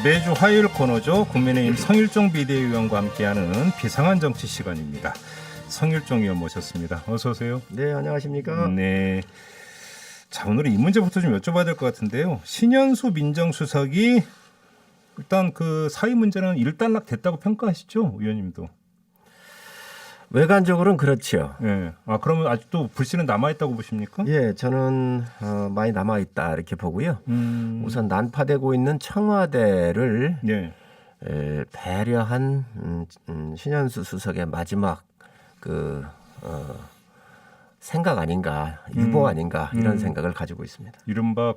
네, 매주 화요일 코너죠. 국민의힘 성일종 비대위원과 함께하는 비상한 정치 시간입니다. 성일종 의원 모셨습니다. 어서 오세요. 네, 안녕하십니까? 네. 자, 오늘은 이 문제부터 좀 여쭤봐야 될 것 같은데요. 신현수 민정수석이 일단 그 사의 문제는 일단락 됐다고 평가하시죠, 의원님도? 외관적으로는 그렇죠. 네. 아, 그러면 아직도 불씨는 남아 있다고 보십니까? 예, 저는 많이 남아 있다 이렇게 보고요. 우선 난파되고 있는 청와대를 네. 배려한 신현수 수석의 마지막 그 생각 아닌가, 유보 아닌가 이런 생각을 가지고 있습니다. 이른바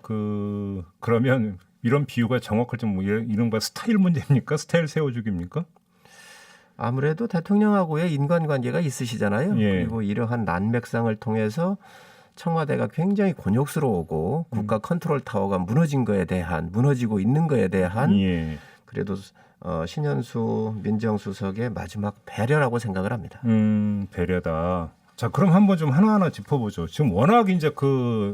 그러면 이런 비유가 정확할지 뭐 이른바 스타일 문제입니까? 스타일 세워주기입니까? 아무래도 대통령하고의 인간관계가 있으시잖아요. 예. 그리고 이러한 난맥상을 통해서 청와대가 굉장히 곤욕스러우고 국가 컨트롤 타워가 무너지고 있는 거에 대한 예. 그래도 신현수 민정수석의 마지막 배려라고 생각을 합니다. 배려다. 자, 그럼 한번 좀 하나하나 짚어보죠. 지금 워낙 이제 그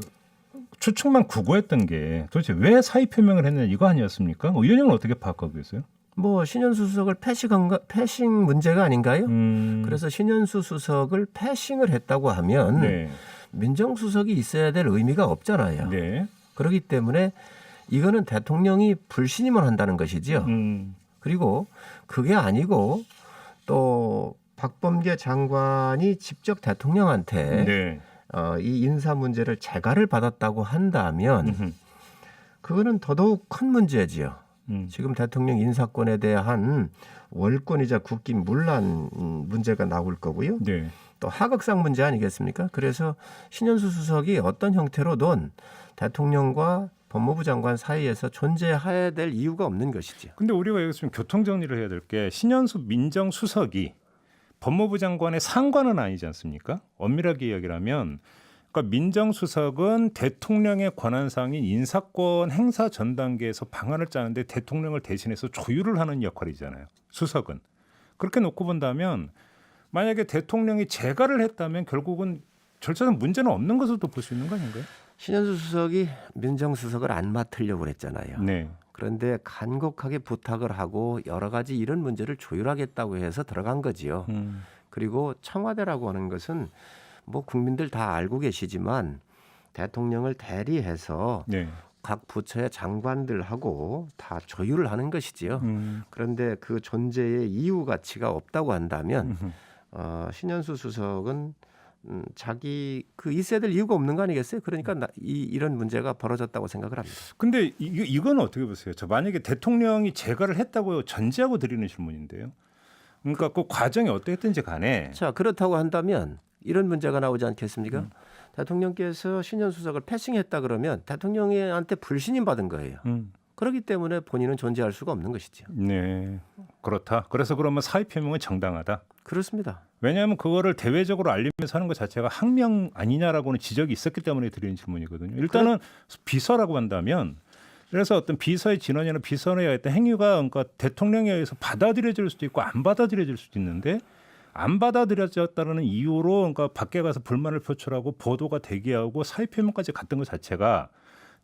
추측만 구구했던 게 도대체 왜 사의 표명을 했냐 이거 아니었습니까? 의원님은 어떻게 파악하고 계세요? 뭐 신현수 수석을 패싱 문제가 아닌가요? 그래서 신현수 수석을 패싱을 했다고 하면 네. 민정수석이 있어야 될 의미가 없잖아요. 네. 그렇기 때문에 이거는 대통령이 불신임을 한다는 것이지요. 그리고 그게 아니고 또 박범계 장관이 직접 대통령한테 네. 이 인사 문제를 재가를 받았다고 한다면 그거는 더더욱 큰 문제지요. 지금 대통령 인사권에 대한 월권이자 국기 문란 문제가 나올 거고요. 네. 또 하극상 문제 아니겠습니까? 그래서 신현수 수석이 어떤 형태로든 대통령과 법무부 장관 사이에서 존재해야 될 이유가 없는 것이죠. 근데 우리가 여기서 좀 교통 정리를 해야 될 게 신현수 민정수석이 법무부 장관의 상관은 아니지 않습니까? 엄밀하게 이야기를 하면 그러니까 민정수석은 대통령의 권한상인 인사권 행사 전 단계에서 방안을 짜는데 대통령을 대신해서 조율을 하는 역할이잖아요. 수석은. 그렇게 놓고 본다면 만약에 대통령이 재가를 했다면 결국은 절차상 문제는 없는 것으로 볼 수 있는 거 아닌가요? 신현수 수석이 민정수석을 안 맡으려고 그랬잖아요. 네. 그런데 간곡하게 부탁을 하고 여러 가지 이런 문제를 조율하겠다고 해서 들어간 거지요. 그리고 청와대라고 하는 것은 뭐 국민들 다 알고 계시지만 대통령을 대리해서 네. 각 부처의 장관들하고 다 조율을 하는 것이지요. 그런데 그 존재의 이유 가치가 없다고 한다면 신현수 수석은 자기 그 있어야 될 이유가 없는 거 아니겠어요? 그러니까 이런 문제가 벌어졌다고 생각을 합니다. 근데 이건 어떻게 보세요? 저 만약에 대통령이 재가를 했다고 전제하고 드리는 질문인데요. 그러니까 그 과정이 어떻겠든지 간에 자, 그렇다고 한다면 이런 문제가 나오지 않겠습니까? 대통령께서 신현수 수석을 패싱했다 그러면 대통령한테 불신임 받은 거예요. 그렇기 때문에 본인은 존재할 수가 없는 것이죠. 네, 그렇다. 그래서 그러면 사의 표명은 정당하다. 그렇습니다. 왜냐하면 그거를 대외적으로 알리면서 하는 것 자체가 항명 아니냐라고는 지적이 있었기 때문에 드리는 질문이거든요. 일단은 비서라고 한다면 그래서 어떤 비서의 진원이나 비서에 어떤 행위가 그러니까 대통령에 의해서 받아들여질 수도 있고 안 받아들여질 수도 있는데 안 받아들여졌다는 이유로 그러니까 밖에 가서 불만을 표출하고 보도가 되게 하고 사의 표명까지 갔던 것 자체가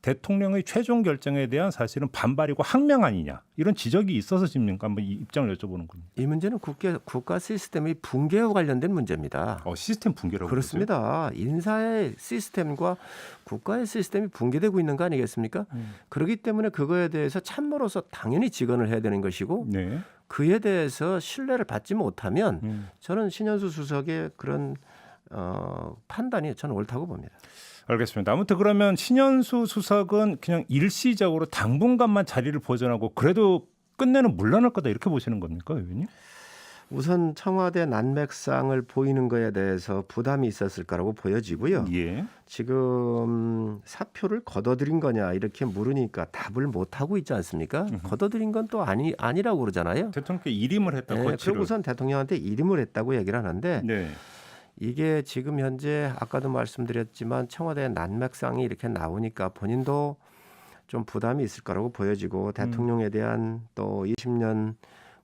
대통령의 최종 결정에 대한 사실은 반발이고 항명 아니냐 이런 지적이 있어서 지금까 한번 이 입장을 여쭤보는 겁니다. 이 문제는 국가 시스템의 붕괴와 관련된 문제입니다. 시스템 붕괴라고 그렇습니다. 인사의 시스템과 국가의 시스템이 붕괴되고 있는 거 아니겠습니까? 그렇기 때문에 그거에 대해서 참모로서 당연히 직언을 해야 되는 것이고 네. 그에 대해서 신뢰를 받지 못하면 저는 신현수 수석의 그런 판단이 저는 옳다고 봅니다. 알겠습니다. 아무튼 그러면 신현수 수석은 그냥 일시적으로 당분간만 자리를 보존하고 그래도 끝내는 물러날 거다 이렇게 보시는 겁니까, 의원님? 우선 청와대 난맥상을 보이는 거에 대해서 부담이 있었을 거라고 보여지고요. 예. 지금 사표를 걷어들인 거냐 이렇게 물으니까 답을 못 하고 있지 않습니까? 걷어들인 건 또 아니라고 그러잖아요. 대통령께 일임을 했다. 네, 그리고 우선 대통령한테 일임을 했다고 얘기를 하는데 네. 이게 지금 현재 아까도 말씀드렸지만 청와대 난맥상이 이렇게 나오니까 본인도 좀 부담이 있을 거라고 보여지고 대통령에 대한 또 20년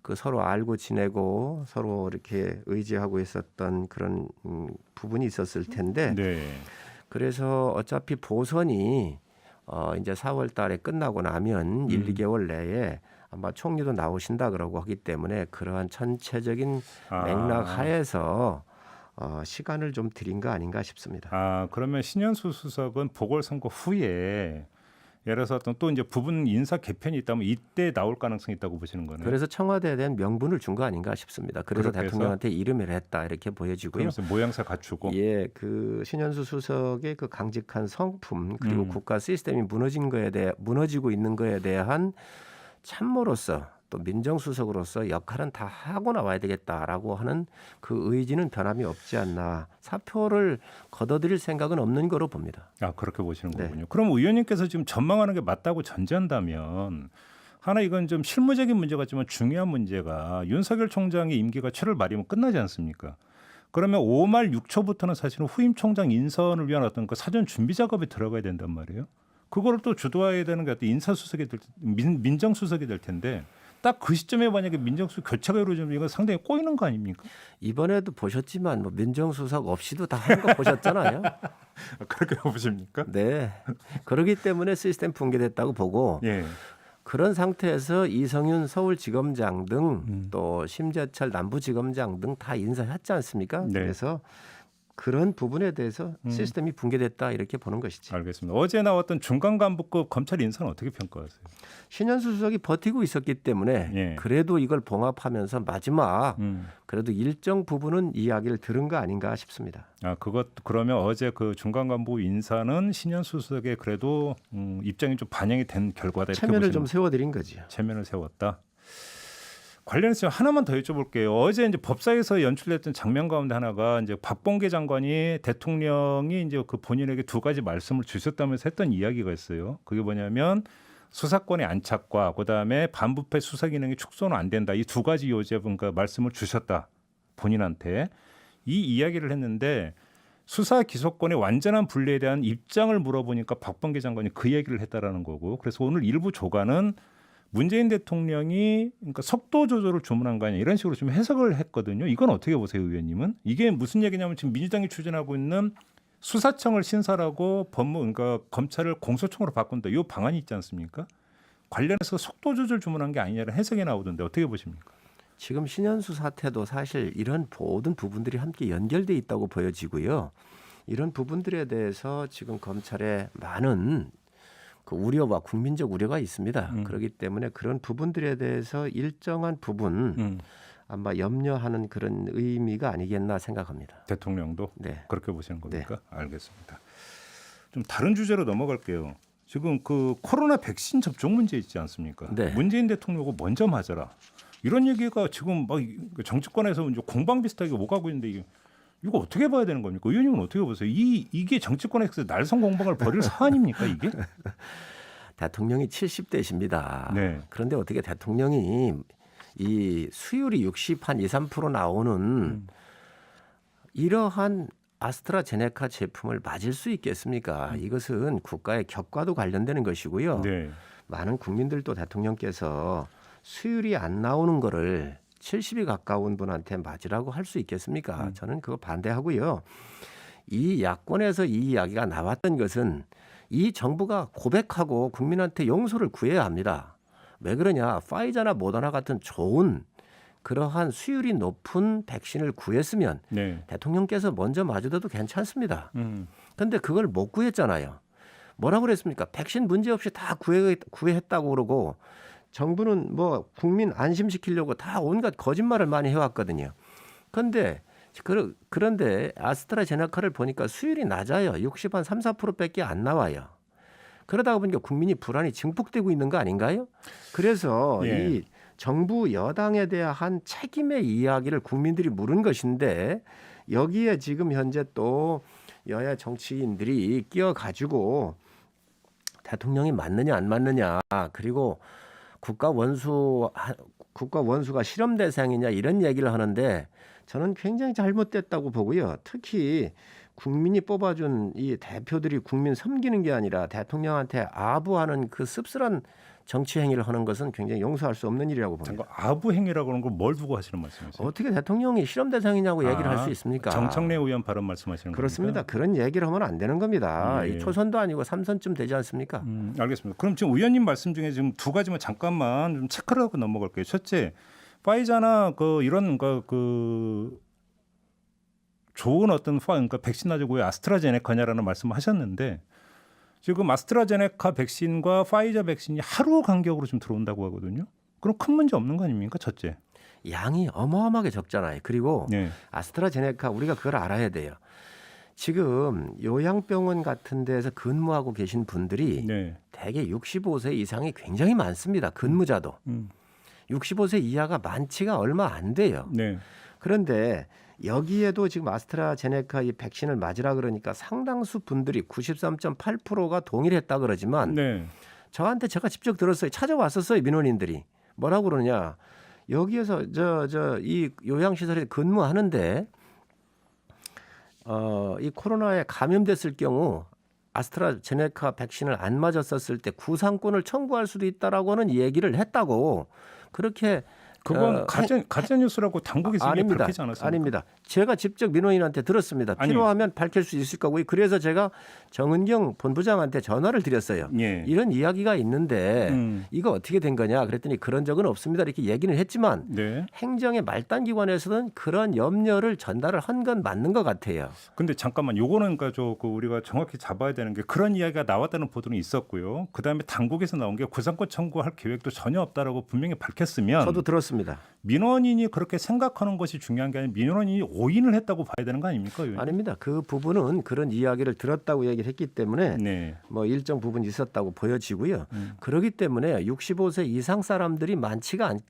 그 서로 알고 지내고 서로 이렇게 의지하고 있었던 그런 부분이 있었을 텐데 네. 그래서 어차피 보선이 이제 4월 달에 끝나고 나면 1, 2개월 내에 아마 총리도 나오신다 그러고 하기 때문에 그러한 전체적인 아. 맥락 하에서 시간을 좀 들인 거 아닌가 싶습니다. 그러면 신현수 수석은 보궐선거 후에 예를 들어서 어떤 또 이제 부분 인사 개편이 있다면 이때 나올 가능성이 있다고 보시는 거네요. 그래서 청와대에 대한 명분을 준 거 아닌가 싶습니다. 그래서 그렇게 해서? 대통령한테 이름을 했다 이렇게 보여지고요. 그러면서 모양새 갖추고. 예, 그 신현수 수석의 그 강직한 성품 그리고 음. 국가 시스템이 무너지고 있는 거에 대한 참모로서 또 민정수석으로서 역할은 다 하고 나와야 되겠다라고 하는 그 의지는 변함이 없지 않나. 사표를 걷어들일 생각은 없는 거로 봅니다. 그렇게 보시는 네. 거군요. 그럼 의원님께서 지금 전망하는 게 맞다고 전제한다면 하나 이건 좀 실무적인 문제 같지만 중요한 문제가 윤석열 총장의 임기가 7월 말이면 끝나지 않습니까? 그러면 5말 6초부터는 사실은 후임 총장 인선을 위한 어떤 그 사전 준비 작업에 들어가야 된단 말이에요. 그거를 또 주도해야 되는 게 어떤 인사수석이 민정수석이 될 텐데 딱 그 시점에 만약에 민정수석 교체가 이루어지면 이건 상당히 꼬이는 거 아닙니까? 이번에도 보셨지만 뭐 민정수석 없이도 다 한 거 보셨잖아요. 그렇게 보십니까? 네. 그렇기 때문에 시스템 붕괴됐다고 보고 예. 그런 상태에서 이성윤 서울지검장 등 또 심재철 남부지검장 등 다 인사했지 않습니까? 네. 그래서 그런 부분에 대해서 시스템이 붕괴됐다 이렇게 보는 것이지. 알겠습니다. 어제 나왔던 중간 간부급 검찰 인사는 어떻게 평가하세요? 신현수 수석이 버티고 있었기 때문에 예. 그래도 이걸 봉합하면서 마지막 음. 그래도 일정 부분은 이야기를 들은 거 아닌가 싶습니다. 그러면 어제 그 중간 간부 인사는 신현수 수석의 그래도 입장이 좀 반영이 된 결과다 이렇게 체면을 보시는 좀 세워드린 거죠. 체면을 세웠다. 관련해서 하나만 더 여쭤볼게요. 어제 이제 법사에서 연출됐던 장면 가운데 하나가 이제 박범계 장관이 대통령이 이제 그 본인에게 두 가지 말씀을 주셨다면서 했던 이야기가 있어요. 그게 뭐냐면 수사권의 안착과 그다음에 반부패 수사 기능이 축소는 안 된다. 이 두 가지 요제분과 말씀을 주셨다. 본인한테 이 이야기를 했는데 수사 기소권의 완전한 분리에 대한 입장을 물어보니까 박범계 장관이 그 얘기를 했다라는 거고. 그래서 오늘 일부 조간은 문재인 대통령이 그러니까 속도 조절을 주문한 거 아니냐 이런 식으로 좀 해석을 했거든요. 이건 어떻게 보세요, 의원님은? 이게 무슨 얘기냐면 지금 민주당이 추진하고 있는 수사청을 신설하고 그러니까 검찰을 공소청으로 바꾼다. 이 방안이 있지 않습니까? 관련해서 속도 조절 주문한 게 아니냐는 해석이 나오던데 어떻게 보십니까? 지금 신현수 사태도 사실 이런 모든 부분들이 함께 연결돼 있다고 보여지고요. 이런 부분들에 대해서 지금 검찰에 많은 그 우려와 국민적 우려가 있습니다. 그렇기 때문에 그런 부분들에 대해서 일정한 부분 아마 염려하는 그런 의미가 아니겠나 생각합니다. 대통령도 네. 그렇게 보시는 겁니까? 알겠습니다. 좀 다른 주제로 넘어갈게요. 지금 그 코로나 백신 접종 문제 있지 않습니까? 네. 문재인 대통령이 먼저 맞아라. 이런 얘기가 지금 막 정치권에서 이제 공방 비슷하게 오가고 있는데 이거 어떻게 봐야 되는 겁니까? 의원님은 어떻게 보세요? 이게 정치권에서 날선 공방을 벌일 사안입니까 이게? 대통령이 70대십니다. 네. 그런데 어떻게 대통령이 이 수율이 60, 한 2, 3% 나오는 이러한 아스트라제네카 제품을 맞을 수 있겠습니까? 이것은 국가의 격과도 관련되는 것이고요. 네. 많은 국민들도 대통령께서 수율이 안 나오는 거를 70이 가까운 분한테 맞으라고 할 수 있겠습니까? 저는 그거 반대하고요. 이 야권에서 이 이야기가 나왔던 것은 이 정부가 고백하고 국민한테 용서를 구해야 합니다. 왜 그러냐? 파이자나 모더나 같은 좋은 그러한 수율이 높은 백신을 구했으면 네. 대통령께서 먼저 맞으셔도 괜찮습니다. 그런데 그걸 못 구했잖아요. 뭐라고 그랬습니까? 백신 문제없이 다 구했다고 그러고 정부는 뭐 국민 안심시키려고 다 온갖 거짓말을 많이 해왔거든요. 그런데 아스트라제네카를 보니까 수율이 낮아요. 60, 한 3, 4%밖에 안 나와요. 그러다 보니까 국민이 불안이 증폭되고 있는 거 아닌가요? 그래서 예. 이 정부 여당에 대한 책임의 이야기를 국민들이 물은 것인데 여기에 지금 현재 또 여야 정치인들이 끼어가지고 대통령이 맞느냐 안 맞느냐 그리고 국가 원수가 실험 대상이냐 이런 얘기를 하는데 저는 굉장히 잘못됐다고 보고요. 특히 국민이 뽑아준 이 대표들이 국민 섬기는 게 아니라 대통령한테 아부하는 그 씁쓸한 정치 행위를 하는 것은 굉장히 용서할 수 없는 일이라고 봅니다. 아부 행위라고 하는 걸 뭘 두고 하시는 말씀이세요? 어떻게 대통령이 실험 대상이냐고 얘기를 할 수 있습니까? 정청래 의원 발언 말씀하시는 그렇습니다. 겁니까? 그런 얘기를 하면 안 되는 겁니다. 예. 이 초선도 아니고 3선쯤 되지 않습니까? 알겠습니다. 그럼 지금 의원님 말씀 중에 지금 두 가지만 잠깐만 좀 체크를 하고 넘어갈게요. 첫째, 파이자나 이런 좋은 그러니까 백신 놔주고 왜 아스트라제네카냐라는 말씀하셨는데 지금 아스트라제네카 백신과 파이자 백신이 하루 간격으로 좀 들어온다고 하거든요. 그럼 큰 문제 없는 거 아닙니까? 첫째. 양이 어마어마하게 적잖아요. 그리고 네. 아스트라제네카 우리가 그걸 알아야 돼요. 지금 요양병원 같은 데서 근무하고 계신 분들이 네. 대개 65세 이상이 굉장히 많습니다. 근무자도. 65세 이하가 많지가 얼마 안 돼요. 네. 그런데 여기에도 지금 아스트라제네카 이 백신을 맞으라 그러니까 상당수 분들이 93.8%가 동일했다 그러지만 네. 저한테 제가 직접 들었어요. 찾아왔었어요. 민원인들이. 뭐라고 그러냐. 여기에서 이 요양시설에 근무하는데 이 코로나에 감염됐을 경우 아스트라제네카 백신을 안 맞았었을 때 구상권을 청구할 수도 있다라고는 얘기를 했다고 그렇게 그건 가짜 뉴스라고 당국에서 이미 아닙니다. 밝히지 않았습니까? 아닙니다. 제가 직접 민원인한테 들었습니다. 필요하면 밝힐 수 있을 거고요. 그래서 제가 정은경 본부장한테 전화를 드렸어요. 예. 이런 이야기가 있는데 이거 어떻게 된 거냐 그랬더니 그런 적은 없습니다. 이렇게 얘기는 했지만 네. 행정의 말단 기관에서는 그런 염려를 전달을 한 건 맞는 것 같아요. 근데 잠깐만 요거는 우리가 정확히 잡아야 되는 게 그런 이야기가 나왔다는 보도는 있었고요. 그다음에 당국에서 나온 게 구상권 청구할 계획도 전혀 없다라고 분명히 밝혔으면 저도 들었습니다. 민원인이 그렇게 생각하는 것이 중요한 게 아니라 민원인이 오인을 했다고 봐야 되는 거 아닙니까? 의원님? 아닙니다. 그 부분은 그런 이야기를 들었다고 얘기를 했기 때문에 네. 뭐 일정 부분 있었다고 보여지고요. 그렇기 때문에 65세 이상 사람들이 많고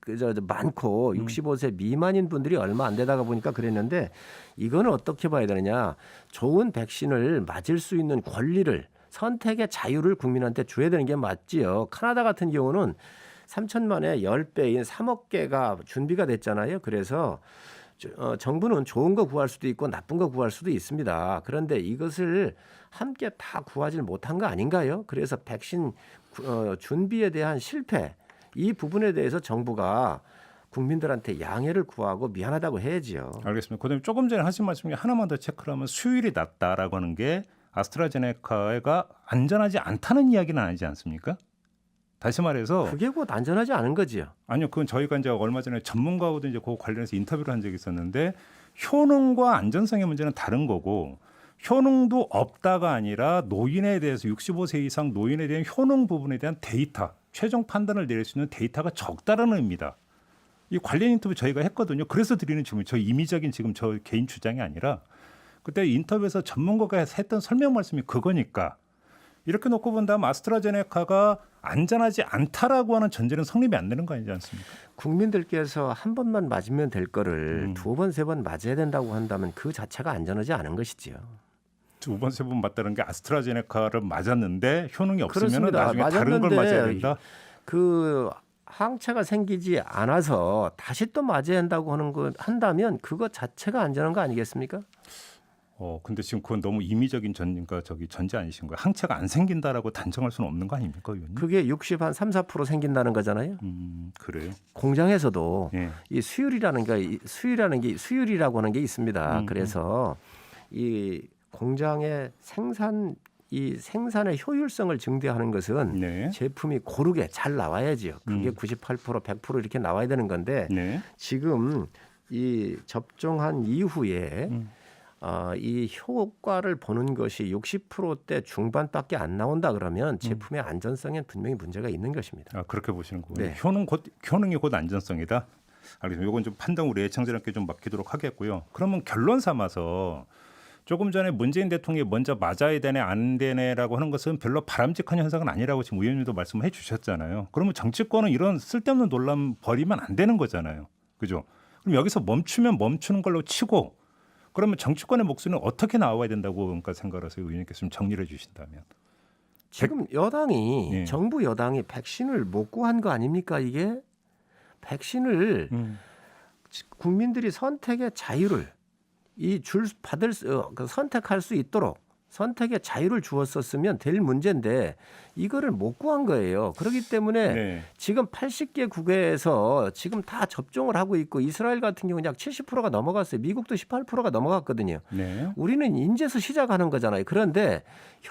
65세 미만인 분들이 얼마 안 되다가 보니까 그랬는데 이거는 어떻게 봐야 되느냐. 좋은 백신을 맞을 수 있는 권리를 선택의 자유를 국민한테 줘야 되는 게 맞지요. 카나다 같은 경우는 3천만에 10배인 3억 개가 준비가 됐잖아요. 그래서 정부는 좋은 거 구할 수도 있고 나쁜 거 구할 수도 있습니다. 그런데 이것을 함께 다 구하지 못한 거 아닌가요? 그래서 백신 준비에 대한 실패 이 부분에 대해서 정부가 국민들한테 양해를 구하고 미안하다고 해야지요. 알겠습니다. 그다음에 조금 전에 하신 말씀 중에 하나만 더 체크를 하면 수율이 낮다라고 하는 게 아스트라제네카가 안전하지 않다는 이야기는 아니지 않습니까? 다시 말해서 그게 곧 안전하지 않은 거지요. 아니요, 그건 저희가 이제 얼마 전에 전문가하고도 이제 그 관련해서 인터뷰를 한 적이 있었는데 효능과 안전성의 문제는 다른 거고 효능도 없다가 아니라 노인에 대해서 65세 이상 노인에 대한 효능 부분에 대한 데이터, 최종 판단을 내릴 수 있는 데이터가 적다라는 의미다. 이 관련 인터뷰 저희가 했거든요. 그래서 드리는 질문, 저 임의적인 지금 저 개인 주장이 아니라 그때 인터뷰에서 전문가가 했던 설명 말씀이 그거니까 이렇게 놓고 본다면 아스트라제네카가 안전하지 않다라고 하는 전제는 성립이 안 되는 거 아니지 않습니까? 국민들께서 한 번만 맞으면 될 거를 두 번, 세 번 맞아야 된다고 한다면 그 자체가 안전하지 않은 것이지요. 두 번, 세 번 맞다는 게 아스트라제네카를 맞았는데 효능이 없으면 그렇습니다. 나중에 다른 걸 맞아야 된다? 그 항체가 생기지 않아서 다시 또 맞아야 한다고 하는 거 한다면 그거 자체가 안전한 거 아니겠습니까? 근데 지금 그건 너무 임의적인 전제 아니신 거예요? 항체가 안 생긴다라고 단정할 수는 없는 거 아닙니까, 의원님? 그게 60 한 3, 4% 생긴다는 거잖아요. 그래요. 공장에서도 예. 이 수율이라고 하는 게 있습니다. 그래서 이 공장의 생산의 효율성을 증대하는 것은 네. 제품이 고르게 잘 나와야지요. 그게 98%, 100% 이렇게 나와야 되는 건데 네. 지금 이 접종한 이후에 이 효과를 보는 것이 60%대 중반밖에 안 나온다 그러면 제품의 안전성에 분명히 문제가 있는 것입니다. 아, 그렇게 보시는 거예요. 네. 효능이 곧 안전성이다. 알겠습니다. 이건 좀 판단 우리 애청자님께 좀 맡기도록 하겠고요. 그러면 결론 삼아서 조금 전에 문재인 대통령이 먼저 맞아야 되네 안 되네라고 하는 것은 별로 바람직한 현상은 아니라고 지금 의원님도 말씀해 주셨잖아요. 그러면 정치권은 이런 쓸데없는 논란 벌이면 안 되는 거잖아요. 그죠? 그럼 여기서 멈추면 멈추는 걸로 치고 그러면 정치권의 목소리는 어떻게 나와야 된다고 그러니까 생각을 하세요? 의원님께서 좀 정리를 해 주신다면. 지금 여당이 예. 정부 여당이 백신을 못 구한 거 아닙니까 이게? 백신을 국민들이 선택의 자유를 선택할 수 있도록 선택의 자유를 주었었으면 될 문제인데 이거를 못 구한 거예요. 그렇기 때문에 네. 지금 80개 국에서 지금 다 접종을 하고 있고 이스라엘 같은 경우는 약 70%가 넘어갔어요. 미국도 18%가 넘어갔거든요. 네. 우리는 인제서 시작하는 거잖아요. 그런데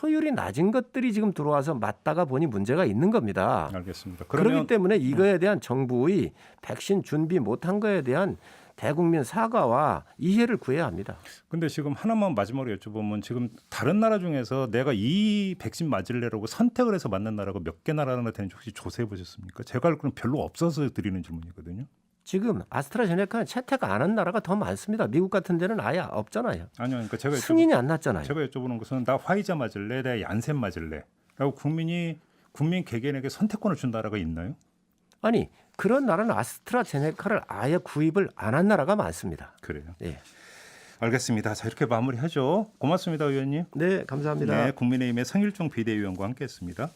효율이 낮은 것들이 지금 들어와서 맞다가 보니 문제가 있는 겁니다. 알겠습니다. 그렇기 때문에 이거에 대한 정부의 백신 준비 못한 거에 대한 대국민 사과와 이해를 구해야 합니다. 근데 지금 하나만 마지막으로 여쭤보면 지금 다른 나라 중에서 내가 이 백신 맞을래라고 선택을 해서 맞는 나라가 몇 개 나라나 되는지 혹시 조사해 보셨습니까? 제가 알기로는 별로 없어서 드리는 질문이거든요. 지금 아스트라제네카는 채택 안 한 나라가 더 많습니다. 미국 같은 데는 아예 없잖아요. 아니요. 그러니까 승인이 안 났잖아요. 제가 여쭤보는 것은 나 화이자 맞을래, 나 얀센 맞을래? 라고 국민 개개인에게 선택권을 준 나라가 있나요? 아니 그런 나라는 아스트라제네카를 아예 구입을 안 한 나라가 많습니다. 그래요. 예. 알겠습니다. 자, 이렇게 마무리하죠. 고맙습니다, 의원님. 네, 감사합니다. 네, 국민의힘의 성일종 비대위원과 함께했습니다.